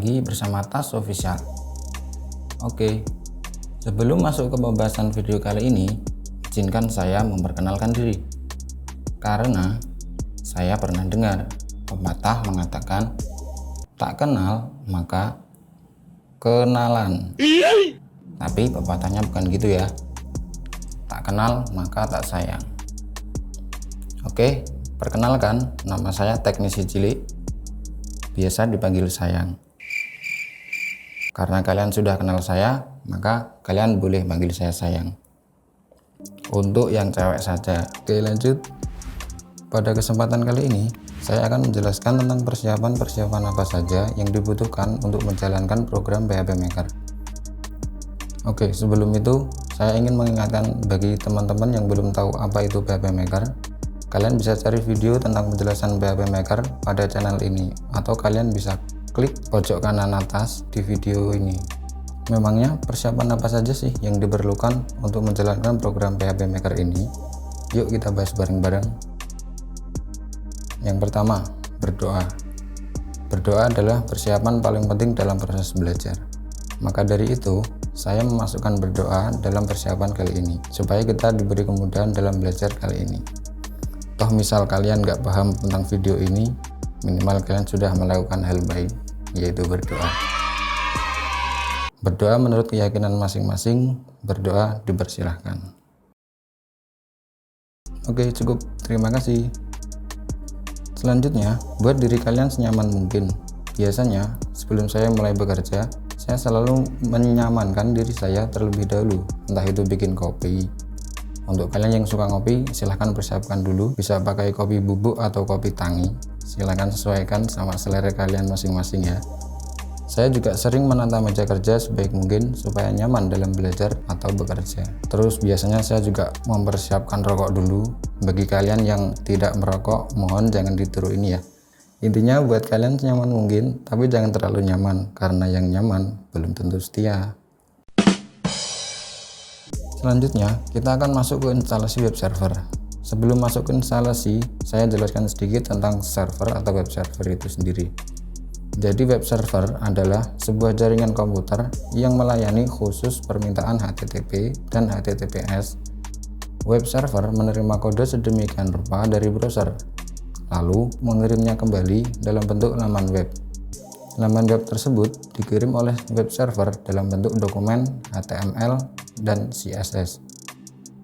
lagi bersama Tas Official. Oke, sebelum masuk ke pembahasan video kali ini, izinkan saya memperkenalkan diri. Karena saya pernah dengar pepatah mengatakan, tak kenal maka kenalan. Tapi pepatahnya bukan gitu ya. Tak kenal maka tak sayang. Oke, perkenalkan, nama saya Teknisi Cilik, biasa dipanggil Sayang. Karena kalian sudah kenal saya, maka kalian boleh panggil saya Sayang. Untuk yang cewek saja. Oke, lanjut. Pada kesempatan kali ini, saya akan menjelaskan tentang persiapan apa saja yang dibutuhkan untuk menjalankan program PHP Maker. Oke, sebelum itu, saya ingin mengingatkan bagi teman-teman yang belum tahu apa itu PHP Maker, kalian bisa cari video tentang penjelasan PHP Maker pada channel ini, atau kalian bisa klik pojok kanan atas di video ini. Memangnya persiapan apa saja sih yang diperlukan untuk menjalankan program PHP Maker ini? Yuk kita bahas bareng-bareng. Yang pertama, berdoa. Berdoa adalah persiapan paling penting dalam proses belajar. Maka dari itu, saya memasukkan berdoa dalam persiapan kali ini, supaya kita diberi kemudahan dalam belajar kali ini. Toh misal kalian nggak paham tentang video ini, minimal kalian sudah melakukan hal baik, yaitu berdoa. Berdoa menurut keyakinan masing-masing, berdoa dipersilahkan. Oke, cukup. Terima kasih. Selanjutnya, buat diri kalian senyaman mungkin. Biasanya, sebelum saya mulai bekerja, saya selalu menyamankan diri saya terlebih dahulu, entah itu bikin kopi. Untuk kalian yang suka ngopi, silahkan persiapkan dulu, bisa pakai kopi bubuk atau kopi tangi. Silahkan sesuaikan sama selera kalian masing-masing ya. Saya juga sering menata meja kerja sebaik mungkin supaya nyaman dalam belajar atau bekerja. Terus biasanya saya juga mempersiapkan rokok dulu. Bagi kalian yang tidak merokok, mohon jangan ditiru ini ya. Intinya buat kalian senyaman mungkin, tapi jangan terlalu nyaman, karena yang nyaman belum tentu setia. Selanjutnya, kita akan masuk ke instalasi web server. Sebelum masuk ke instalasi, saya jelaskan sedikit tentang server atau web server itu sendiri. Jadi web server adalah sebuah jaringan komputer yang melayani khusus permintaan HTTP dan HTTPS. Web server menerima kode sedemikian rupa dari browser, lalu mengirimnya kembali dalam bentuk laman web. Laman web tersebut dikirim oleh web server dalam bentuk dokumen HTML dan CSS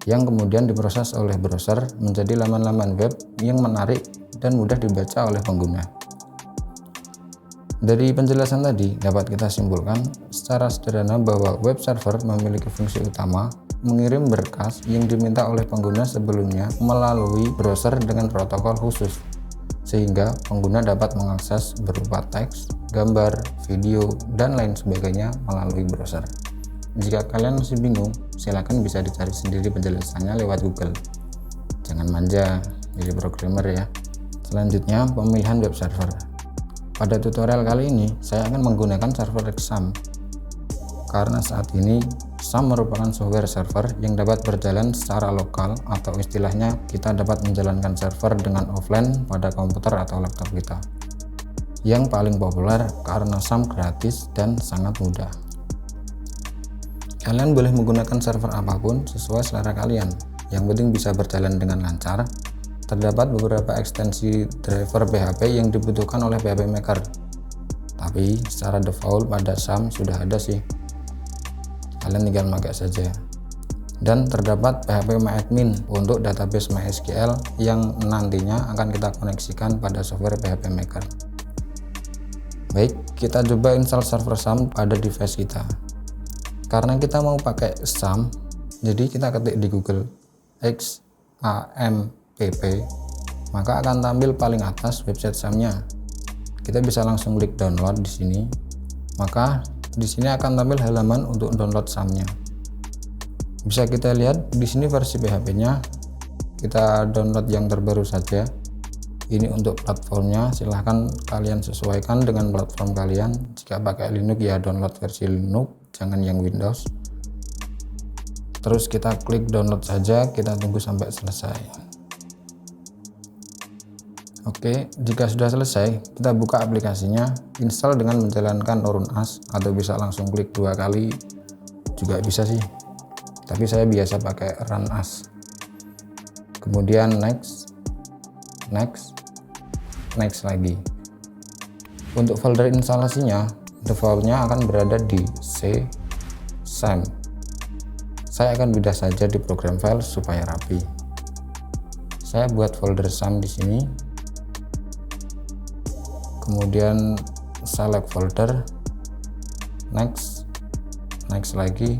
yang kemudian diproses oleh browser menjadi laman-laman web yang menarik dan mudah dibaca oleh pengguna. Dari penjelasan tadi dapat kita simpulkan secara sederhana bahwa web server memiliki fungsi utama mengirim berkas yang diminta oleh pengguna sebelumnya melalui browser dengan protokol khusus, sehingga pengguna dapat mengakses berupa teks, gambar, video, dan lain sebagainya melalui browser. Jika kalian masih bingung, silakan bisa dicari sendiri penjelasannya lewat Google. Jangan manja, jadi programmer ya. Selanjutnya, pemilihan web server. Pada tutorial kali ini, saya akan menggunakan server Exam. Karena saat ini, SAM merupakan software server yang dapat berjalan secara lokal, atau istilahnya kita dapat menjalankan server dengan offline pada komputer atau laptop kita. Yang paling populer karena SAM gratis dan sangat mudah. Kalian boleh menggunakan server apapun sesuai selera kalian, yang penting bisa berjalan dengan lancar. Terdapat beberapa ekstensi driver PHP yang dibutuhkan oleh PHP Maker, tapi secara default pada SAM sudah ada sih, kalian tinggal pakai saja. Dan terdapat PHP MyAdmin untuk database MySQL yang nantinya akan kita koneksikan pada software PHP Maker. Baik, kita coba install server SAM pada device kita. Karena kita mau pakai SAM, jadi kita ketik di Google XAMPP, maka akan tampil paling atas website SAM-nya. Kita bisa langsung klik download di sini. Maka di sini akan tampil halaman untuk download SAM-nya. Bisa kita lihat di sini versi PHP-nya. Kita download yang terbaru saja. Ini untuk platformnya, silahkan kalian sesuaikan dengan platform kalian. Jika pakai Linux ya download versi Linux, jangan yang Windows. Terus kita klik download saja, kita tunggu sampai selesai. Oke, jika sudah selesai, kita buka aplikasinya, install dengan menjalankan run as atau bisa langsung klik 2 kali juga bisa sih. Tapi saya biasa pakai run as. Kemudian next lagi. Untuk folder instalasinya, defaultnya akan berada di C SAM. Saya akan bedah saja di program file supaya rapi. Saya buat folder SAM di sini. Kemudian select folder, next lagi,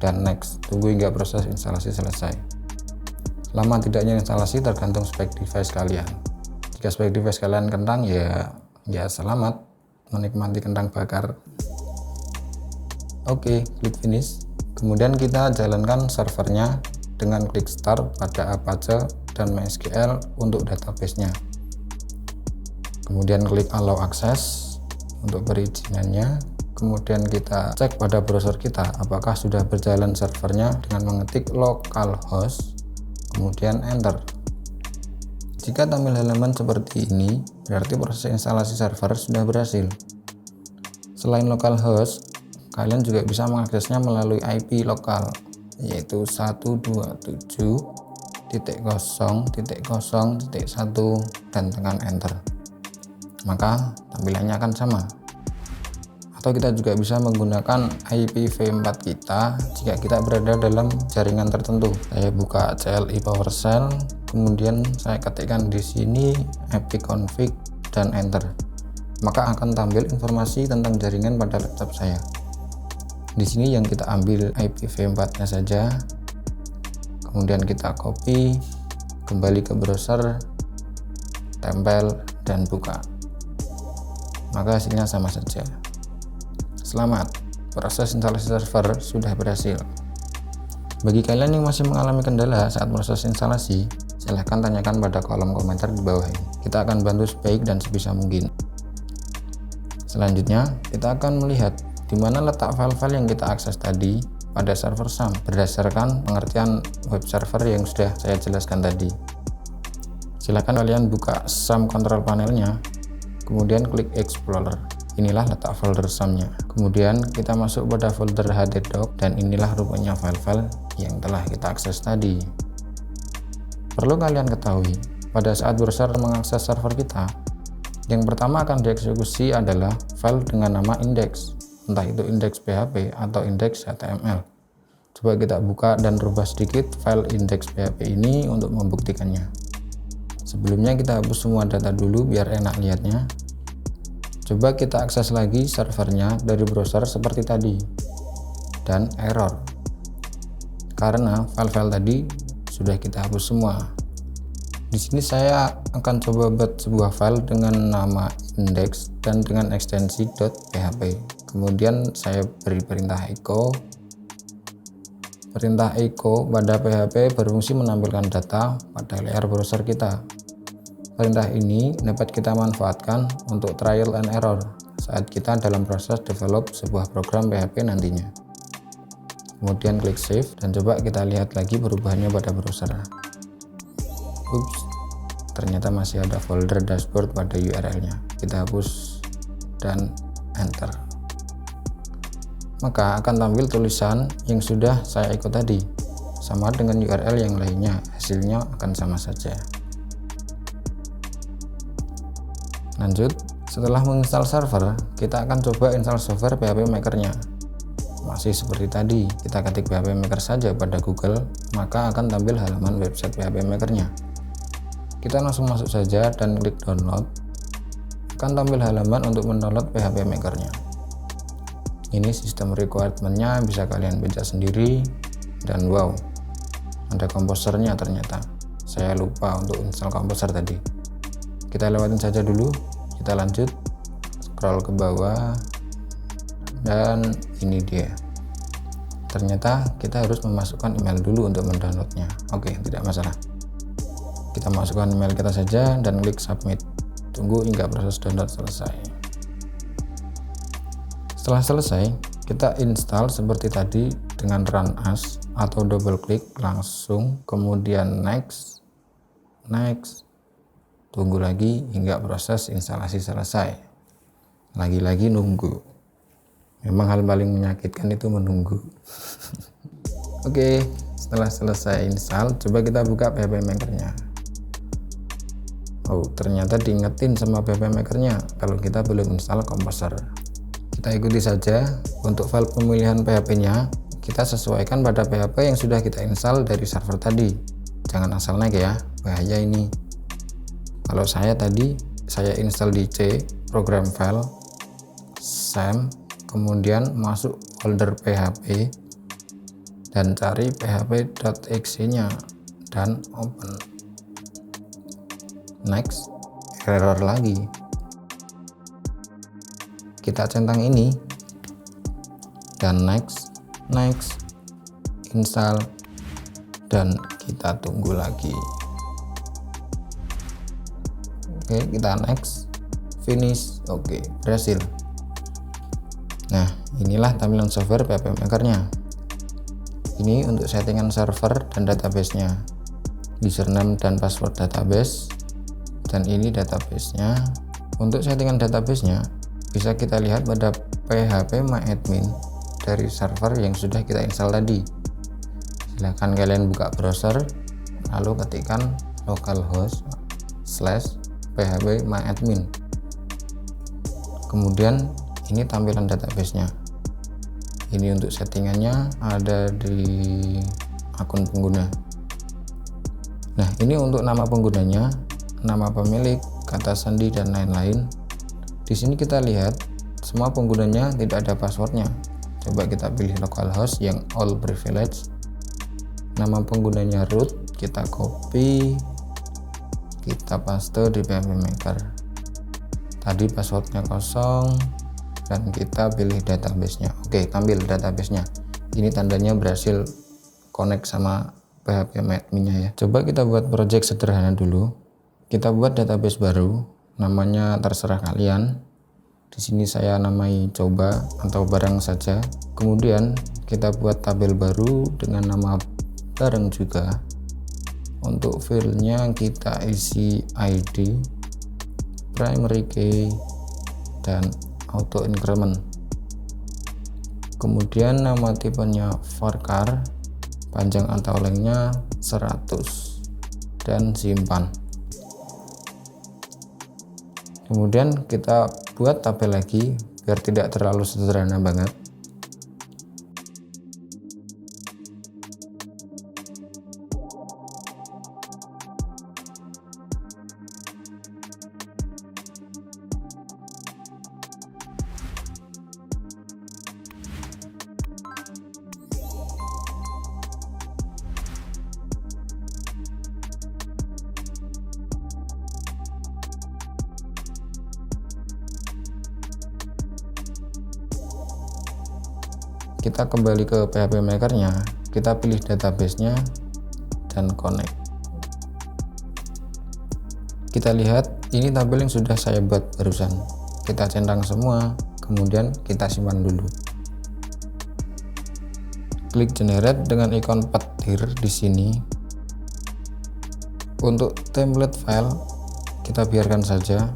dan next. Tunggu hingga proses instalasi selesai. Lama tidaknya instalasi tergantung spek device kalian. Jika spek device kalian kentang, ya selamat menikmati kentang bakar. Oke, klik finish. Kemudian kita jalankan servernya dengan klik start pada Apache dan MySQL untuk database-nya. Kemudian klik allow access untuk perizinannya. Kemudian kita cek pada browser kita apakah sudah berjalan servernya dengan mengetik localhost, kemudian enter. Jika tampil halaman seperti ini, berarti proses instalasi server sudah berhasil. Selain localhost, kalian juga bisa mengaksesnya melalui IP lokal, yaitu 127.0.0.1 dan tekan enter. Maka tampilannya akan sama. Atau kita juga bisa menggunakan IPv4 kita jika kita berada dalam jaringan tertentu. Saya buka CLI PowerShell, kemudian saya ketikkan di sini ipconfig dan enter. Maka akan tampil informasi tentang jaringan pada laptop saya. Di sini yang kita ambil IPv4-nya saja. Kemudian kita copy, kembali ke browser, tempel dan buka. Maka hasilnya sama saja. Selamat, proses instalasi server sudah berhasil. Bagi kalian yang masih mengalami kendala saat proses instalasi, silahkan tanyakan pada kolom komentar di bawah ini. Kita akan bantu sebaik dan sebisa mungkin. Selanjutnya, kita akan melihat di mana letak file-file yang kita akses tadi pada server SAM berdasarkan pengertian web server yang sudah saya jelaskan tadi. Silahkan kalian buka SAM control panelnya, kemudian klik Explorer. Inilah letak folder SAM-nya. Kemudian kita masuk pada folder htdoc dan inilah rupanya file-file yang telah kita akses tadi. Perlu kalian ketahui, pada saat browser mengakses server kita, yang pertama akan dieksekusi adalah file dengan nama index, entah itu index PHP atau index HTML. Coba kita buka dan rubah sedikit file index PHP ini untuk membuktikannya. Sebelumnya kita hapus semua data dulu biar enak lihatnya. Coba kita akses lagi servernya dari browser seperti tadi, dan error karena file-file tadi sudah kita hapus semua. Di sini saya akan coba buat sebuah file dengan nama index dan dengan ekstensi .php. Kemudian saya beri perintah echo. Perintah echo pada PHP berfungsi menampilkan data pada layar browser kita. Perintah ini dapat kita manfaatkan untuk trial and error saat kita dalam proses develop sebuah program PHP nantinya. Kemudian klik save dan coba kita lihat lagi perubahannya pada browser. Ups, ternyata masih ada folder dashboard pada URL-nya. Kita hapus dan enter. Maka akan tampil tulisan yang sudah saya ikut tadi, sama dengan URL yang lainnya, hasilnya akan sama saja. Lanjut, setelah menginstal server, kita akan coba install software PHP Maker-nya. Masih seperti tadi, kita ketik PHP Maker saja pada Google, maka akan tampil halaman website PHP Maker-nya. Kita langsung masuk saja dan klik download. Akan tampil halaman untuk mendownload PHP Maker-nya. Ini sistem requirement-nya bisa kalian baca sendiri, dan wow, ada komposernya ternyata. Saya lupa untuk install komposer tadi. Kita lewatin saja dulu, kita lanjut, scroll ke bawah, dan ini dia. Ternyata kita harus memasukkan email dulu untuk mendownloadnya. Oke, tidak masalah. Kita masukkan email kita saja dan klik submit. Tunggu hingga proses download selesai. Setelah selesai, kita install seperti tadi dengan run as atau double klik langsung, kemudian next, tunggu lagi hingga proses instalasi selesai. Lagi-lagi nunggu. Memang hal paling menyakitkan itu menunggu. Oke, setelah selesai install, coba kita buka PHP Maker-nya. Oh, ternyata diingetin sama PHP Maker-nya kalau kita belum install Composer. Kita ikuti saja. Untuk file pemilihan PHP-nya, kita sesuaikan pada PHP yang sudah kita install dari server tadi. Jangan asal naik ya, bahaya ini. Kalau saya tadi, saya install di C, program file, SAM, kemudian masuk folder PHP, dan cari php.exe nya, dan open. Next, error lagi. Kita centang ini, dan next, install, dan kita tunggu lagi. Oke, kita next, finish. Oke, berhasil. Nah, inilah tampilan software PHP Maker-nya. Ini untuk settingan server dan database-nya, username dan password database, dan ini database-nya. Untuk settingan database-nya bisa kita lihat pada php-myadmin dari server yang sudah kita install tadi. Silahkan kalian buka browser, lalu ketikkan localhost/php-myadmin. Kemudian ini tampilan database-nya. Ini untuk settingannya ada di akun pengguna. Nah, ini untuk nama penggunanya, nama pemilik, kata sandi, dan lain-lain. Di sini kita lihat semua penggunanya tidak ada passwordnya. Coba kita pilih localhost yang all privilege. Nama penggunanya root, kita copy, kita paste di PHP Maker. Tadi passwordnya kosong, dan kita pilih database-nya. Oke, tampil database-nya. Ini tandanya berhasil connect sama php-myadmin-nya ya. Coba kita buat project sederhana dulu. Kita buat database baru, namanya terserah kalian. Di sini saya namai coba atau barang saja. Kemudian kita buat tabel baru dengan nama barang juga. Untuk filenya kita isi ID, primary key, dan auto increment. Kemudian nama tipenya varchar, panjang atau lengthnya 100, dan simpan. Kemudian kita buat tabel lagi biar tidak terlalu sederhana banget. Kita kembali ke PHP Maker-nya, kita pilih database-nya dan connect. Kita lihat ini tabel yang sudah saya buat barusan. Kita centang semua, kemudian kita simpan dulu. Klik generate dengan ikon petir di sini. Untuk template file kita biarkan saja.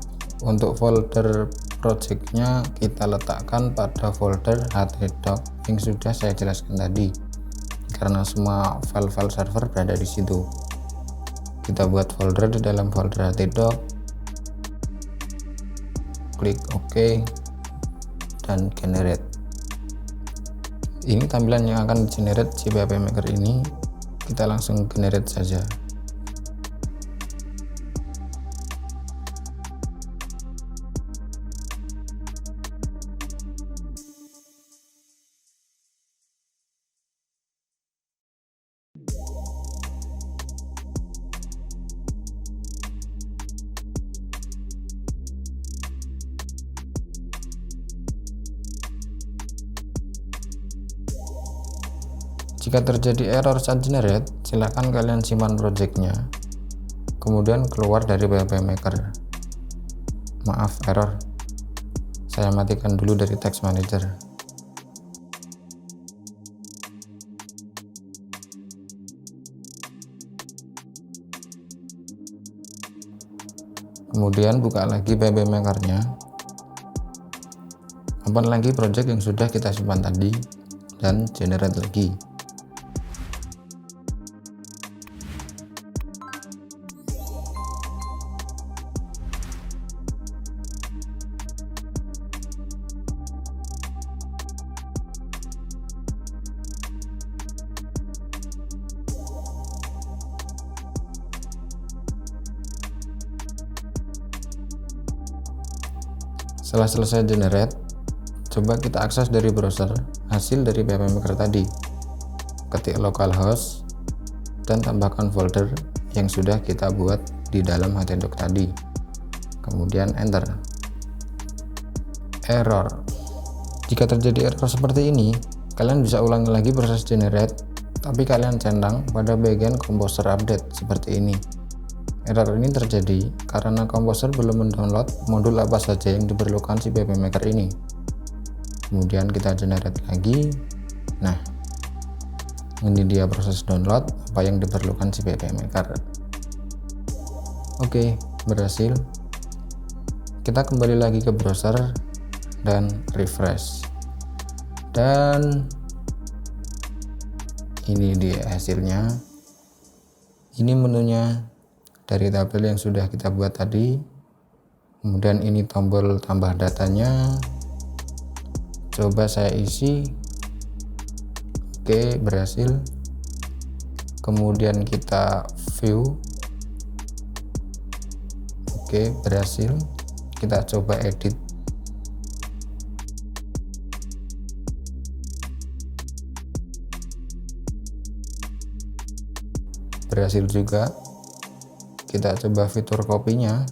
Untuk folder projectnya kita letakkan pada folder htdoc yang sudah saya jelaskan tadi, karena semua file-file server berada di situ. Kita buat folder di dalam folder htdoc, klik OK, dan generate. Ini tampilan yang akan generate si PHP Maker ini. Kita langsung generate saja. Jika terjadi error saat generate, silahkan kalian simpan projectnya, kemudian keluar dari PHP Maker. Maaf, error. Saya matikan dulu dari Text Manager. Kemudian buka lagi PHP Maker-nya, open lagi project yang sudah kita simpan tadi dan generate lagi. Setelah selesai generate, coba kita akses dari browser hasil dari PHP Maker tadi. Ketik localhost dan tambahkan folder yang sudah kita buat di dalam htdoc tadi. Kemudian enter. Error. Jika terjadi error seperti ini, kalian bisa ulangi lagi proses generate, tapi kalian centang pada bagian Composer update seperti ini. Error ini terjadi karena Composer belum mendownload modul apa saja yang diperlukan si PHP Maker ini. Kemudian kita generate lagi. Nah, ini dia proses download apa yang diperlukan si PHP Maker. Oke, berhasil. Kita kembali lagi ke browser dan refresh. Dan ini dia hasilnya. Ini menunya dari tabel yang sudah kita buat tadi. Kemudian ini tombol tambah datanya, coba saya isi. Oke, berhasil. Kemudian kita view. Oke, berhasil. Kita coba edit. Berhasil juga. Kita coba fitur kopinya.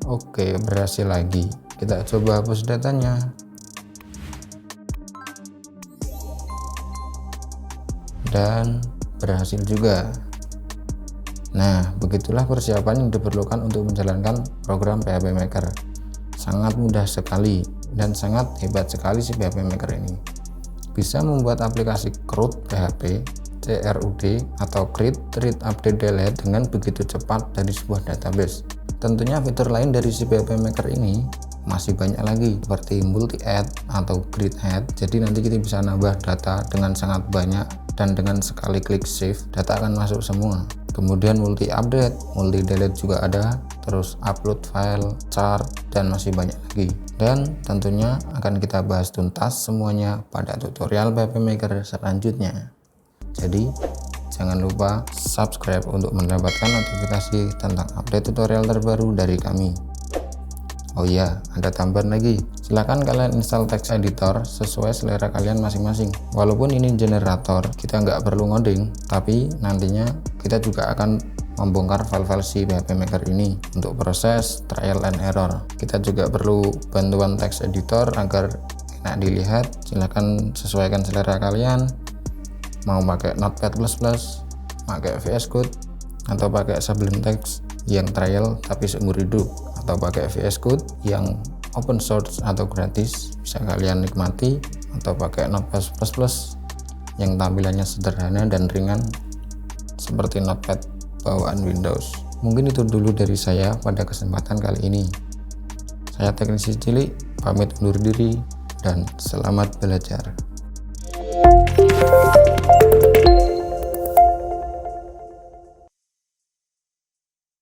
Oke, berhasil lagi. Kita coba hapus datanya. Dan berhasil juga. Nah, begitulah persiapan yang diperlukan untuk menjalankan program PHP Maker. Sangat mudah sekali dan sangat hebat sekali si PHP Maker ini. Bisa membuat aplikasi CRUD PHP, CRUD atau Create, Read, Update, Delete dengan begitu cepat dari sebuah database. Tentunya fitur lain dari si PHP Maker ini masih banyak lagi, seperti multi-add atau grid-add. Jadi nanti kita bisa nambah data dengan sangat banyak dan dengan sekali klik save, data akan masuk semua. Kemudian multi update, multi delete juga ada, terus upload file, chart, dan masih banyak lagi. Dan tentunya akan kita bahas tuntas semuanya pada tutorial PHP Maker selanjutnya. Jadi jangan lupa subscribe untuk mendapatkan notifikasi tentang update tutorial terbaru dari kami. Oh iya, ada tambahan lagi. Silahkan kalian install text editor sesuai selera kalian masing-masing. Walaupun ini generator, kita nggak perlu ngoding, tapi nantinya kita juga akan membongkar file-file si PHP Maker ini untuk proses trial and error. Kita juga perlu bantuan text editor agar enak dilihat. Silahkan sesuaikan selera kalian. Mau pakai Notepad++, pakai VS Code, atau pakai Sublime Text yang trial tapi seumur hidup, atau pakai VS Code yang open source atau gratis bisa kalian nikmati, atau pakai Notepad++ yang tampilannya sederhana dan ringan seperti Notepad bawaan Windows. Mungkin itu dulu dari saya pada kesempatan kali ini. Saya teknisi cilik pamit undur diri dan selamat belajar.